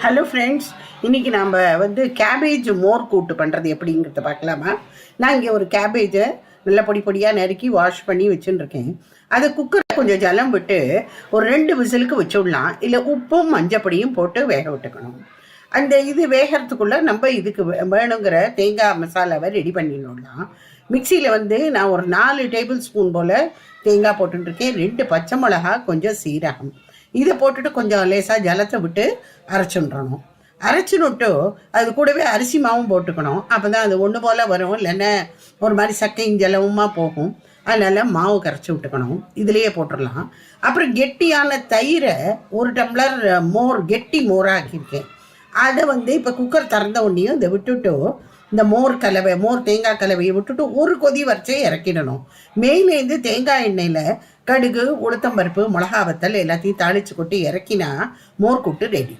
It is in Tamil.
ஹலோ ஃப்ரெண்ட்ஸ், இன்றைக்கி நாம் கேபேஜ் மோர் கூட்டு பண்ணுறது எப்படிங்கிறத பார்க்கலாமா. நான் இங்கே ஒரு கேபேஜை நல்லா பொடி பொடியாக நறுக்கி வாஷ் பண்ணி வச்சுருக்கேன். அதை குக்கரில் கொஞ்சம் ஜலம் விட்டு ஒரு 2 விசிலுக்கு வச்சுடலாம். இல்லை உப்பும் மஞ்சப்பொடியும் போட்டு வேக விட்டுக்கணும். அந்த இது வேகிறதுக்குள்ளே நம்ம இதுக்கு வேணுங்கிற தேங்காய் மசாலாவை ரெடி பண்ணிடலாம். மிக்சியில் நான் ஒரு 4 டேபிள் ஸ்பூன் போல் தேங்காய் போட்டுருக்கேன். 2 பச்சை மிளகா, கொஞ்சம் சீரகம். இதை போட்டுட்டு கொஞ்சம் லேசாக ஜலத்தை விட்டு அரைச்சுன்றணும். அரைச்சுன்னுட்டு அது கூடவே அரிசி மாவும் போட்டுக்கணும். அப்போ தான் அது ஒன்று போல் வரும், இல்லைன்னா ஒரு மாதிரி சக்கையும் ஜலமுமாக போகும். அதனால் மாவு கரைச்சி விட்டுக்கணும். இதுலேயே போட்டுடலாம். அப்புறம் கெட்டியான தயிரை 1 டம்ளர் மோர், கெட்டி மோராக ஆக்கியிருக்கேன். அதை இப்போ குக்கர் திறந்த உடனேயும் இதை விட்டுட்டு இந்த மோர் தேங்காய் கலவையை விட்டுட்டு ஒரு கொதி வரைச்சே இறக்கிடணும். மேலேருந்து தேங்காய் எண்ணெயில் கடுகு, உளுத்தம்பருப்பு, மிளகா வத்தல் எல்லாத்தையும் தாளித்து கொட்டி இறக்கினா மோர் கூட்டு ரெடி.